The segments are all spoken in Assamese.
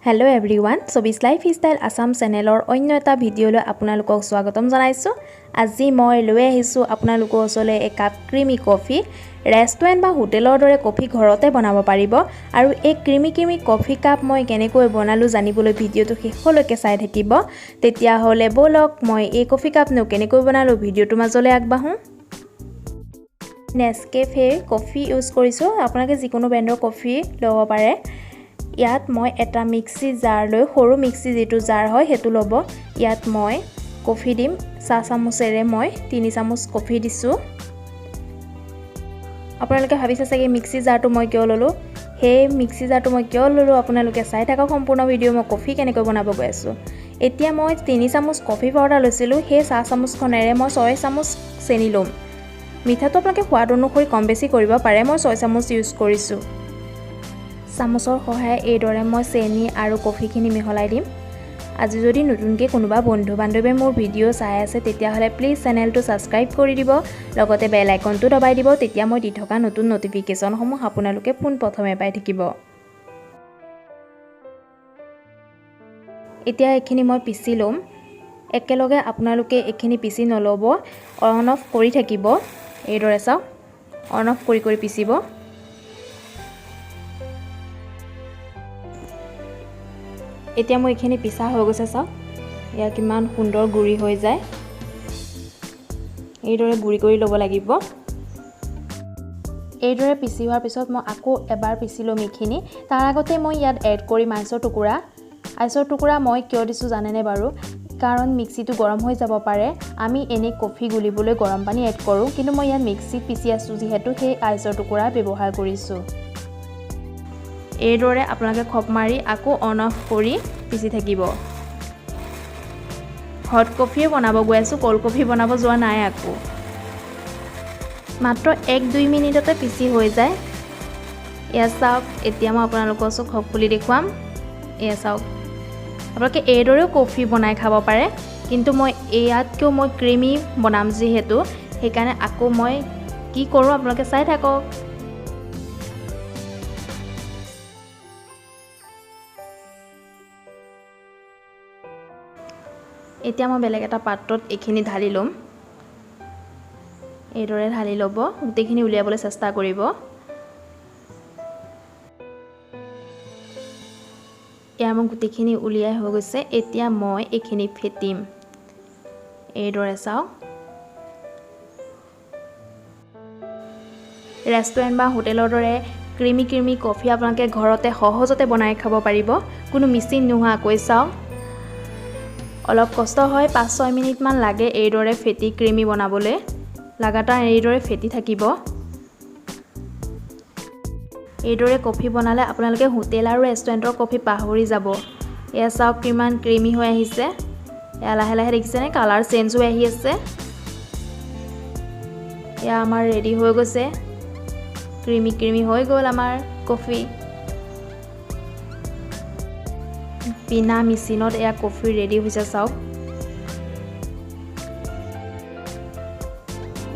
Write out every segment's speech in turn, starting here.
Hello everyone, Sabi's Lifestyle Assam channelor onyo eta video loi apnalokok swagatom janaisu. Aji moi loi ahisu apnalokor osole ek cup creamy coffee. Restaurant ba hotelor dore coffee ghorote banabo paribo aru ek creamy coffee cup moi kenekoi bonalu janibole video to hekholoke sai thakibo. Tetia hole bolok moi ei coffee cup no kenekoi bonalu video to majole agbahu. Nescafe coffee use korisu apnake jikono brandor coffee lobo pare. ইয়াত মই এটা মিক্সি জার লৈ সৰু মিক্সি যেটো জাৰ হয় হেতু লব ইয়াত মই কফি দিম 4 চামুচেৰে মই 3 চামুচ কফি দিছো আপোনালোকে ভাবিছে চাগে মিক্সি জাৰটো মই কিয় ললো হে মিক্সি জাৰটো মই কিয় ললো আপোনালোকে চাই থাকা সম্পূৰ্ণ ভিডিও মই কফি কেনেকৈ বনাব গৈ আছো এতিয়া মই 3 চামুচ কফি পাউডাৰ লৈছিলো হে 4 চামুচ খনেৰে মই 6 চামুচ চেনি লম মিঠাটো আপোনালোকে সোৱাদ অনুসৰি কম বেছি কৰিব পাৰে মই 6 চামুচ ইউজ কৰিছো চামুচৰ সহায় এইদৰে মই চেনি আৰু কফিখিনি মিহলাই দিম আজি যদি নতুনকৈ কোনোবা বন্ধু বান্ধৱে মোৰ ভিডিও চাই আছে তেতিয়া হলে প্লিজ চেনেলটো সাবস্ক্ৰাইব কৰি দিব লগতে বেল আইকনটো দবাই দিব তেতিয়া মই দি থকা নতুন নটিফিকেশন সমূহ আপোনালোকে পোন প্ৰথমে পাই থাকিব এতিয়া এখিনি মই পিছি লম একেলগে আপোনালোকে এখিনি পিছি নলব অন অফ কৰি থাকিব এইদৰে চাও অন অফ কৰি পিছিব এতিয়া মই এখিনি পিছা হৈ গৈছে চাও ইয়া কিমান সুন্দৰ গুৰি হৈ যায় এইদৰে গুৰি কৰি লব লাগিব এইদৰে পিছি হোৱাৰ পিছত মই আকৌ এবাৰ পিছি লম এখিনি তাৰ আগতে মই ইয়াত এড কৰি আইছৰ টুকুৰা মই কিয় দিছো জানেনে বাৰু কাৰণ মিক্সিটো গৰম হৈ যাব পাৰে আমি এনে কফি গুলিবলৈ গৰম পানী এড কৰো কিন্তু মই ইয়াত মিক্সিত পিছি আছো যেহেতু সেই আইছৰ টুকুৰা ব্যৱহাৰ কৰিছো এইদৰে আপোনালোকে খপ মাৰি আকৌ অন অফ কৰি পিছি থাকিব হট কফি বনাব গৈ আছো কোল্ড কফি বনাব যোৱা নাই আকৌ মাত্ৰ 1-2 মিনিটতে পিছি হৈ যায় এয়া চাওক এতিয়া মই আপোনালোকক খপ খুলি দেখুৱাম এয়া চাওক আপোনালোকে এইদৰেও কফি বনাই খাব পাৰে কিন্তু মই ইয়াতকৈ মই ক্ৰিমি বনাম যিহেতু সেইকাৰণে আকৌ মই কি কৰো আপোনালোকে চাই থাকক এতিয়া মই বেলেগ এটা পাত্ৰত এখিনি ঢালি লম এইদৰে ঢালি লব গুটেখিনি উলিয়াবলৈ চেষ্টা কৰিব ইয়া মই গুটেখিনি উলিয়াই হৈ গৈছে এতিয়া মই এখিনি ফেটিম এইদৰে চাও ৰেষ্টুৰেন্ট বা হোটেলৰ দৰে ক্ৰিমি কফি আপোনালোকে ঘৰতে সহজতে বনাই খাব পাৰিব কোনো মেচিন নোহোৱাকৈ চাও অলপ কষ্ট হয় 5-6 মিনিট মান লাগে এইদৰে ফেটি ক্ৰিমি বনাবলৈ লাগাতাৰ এইদৰে ফেটি থাকিব এইদৰে কফি বনালে আপোনালোকে হোটেল আৰু ৰেষ্টুৰেন্টৰ কফি পাহৰি যাব এয়া চাওক কিমান ক্ৰিমি হৈ আহিছে এয়া লাহে লাহে দেখিছেনে কালাৰ চেঞ্জ হৈ আহি আছে এয়া আমাৰ ৰেডি হৈ গৈছে ক্ৰিমি হৈ গ'ল আমাৰ কফি বিনা মেচিনত এয়া কফি ৰেডি হৈছে চাওক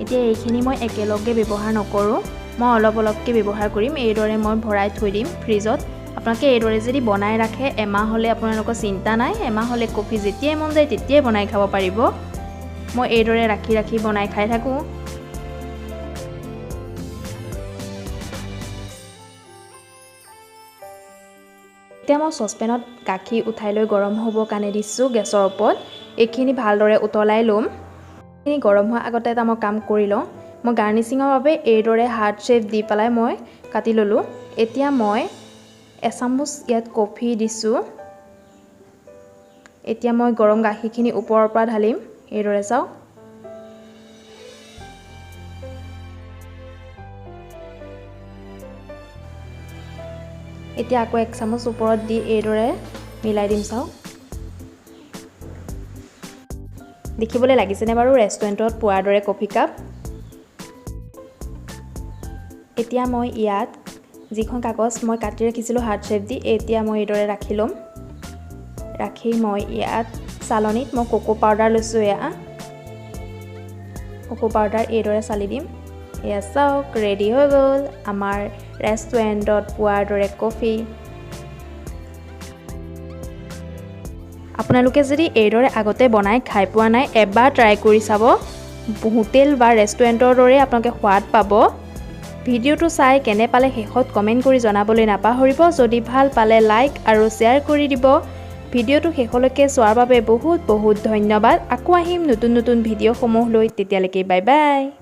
এতিয়া এইখিনি মই একেলগে ব্যৱহাৰ নকৰো মই অলপকৈ ব্যৱহাৰ কৰিম এইদৰে মই ভৰাই থৈ দিম ফ্ৰিজত আপোনালোকে এইদৰে যদি বনাই ৰাখে এমাহ হলে আপোনালোকৰ চিন্তা নাই এমাহ হলে কফি যেতিয়াই মন যায় তেতিয়াই বনাই খাব পাৰিব মই এইদৰে ৰাখি বনাই খাই থাকো এতিয়া মই সসপেনত গাখীৰ উঠাই লৈ গৰম হ'ব কাৰণে দিছো গেছৰ ওপৰত এখিনি ভালদৰে উতলাই লম এখিনি গৰম হোৱাৰ আগতে এটা মই কাম কৰি লওঁ মই গাৰ্নিচিঙৰ বাবে এইদৰে হাৰ্ট শেপ দি পেলাই মই কাটি ললো এতিয়া মই এচামুচ ইয়াত কফি দিছো এতিয়া মই গৰম গাখীৰখিনি ওপৰৰ পৰা ঢালিম এইদৰে চাও এতিয়া আকৌ 1 চামুচ ওপৰত দি এইদৰে মিলাই দিম চাও দেখিবলৈ লাগিছেনে বাৰু ৰেষ্টুৰেন্টত পোৱাৰ দৰে কফি কাপ এতিয়া মই ইয়াত যিখন কাগজ মই কাটি ৰাখিছিলো হাৰ্ট শেপ দি এতিয়া মই এইদৰে ৰাখি লম ৰাখি মই ইয়াত চালনিত মই কোকো পাউডাৰ লৈছো এয়া কোকো পাউডাৰ এইদৰে চালি দিম এয়া চাওক ৰেডি হৈ গ'ল আমাৰ ৰেষ্টুৰেন্টত পোৱাৰ দৰে কফি আপোনালোকে যদি এইদৰে আগতে বনাই খাই পোৱা নাই এবাৰ ট্ৰাই কৰি চাব হোটেল বা ৰেষ্টুৰেণ্টৰ দৰে আপোনালোকে সোৱাদ পাব ভিডিঅ'টো চাই কেনে পালে শেষত কমেণ্ট কৰি জনাবলৈ নাপাহৰিব যদি ভাল পালে লাইক আৰু শ্বেয়াৰ কৰি দিব ভিডিঅ'টো শেষলৈকে চোৱাৰ বাবে বহুত বহুত ধন্যবাদ আকৌ আহিম নতুন নতুন ভিডিঅ'সমূহ লৈ তেতিয়ালৈকে বাই বাই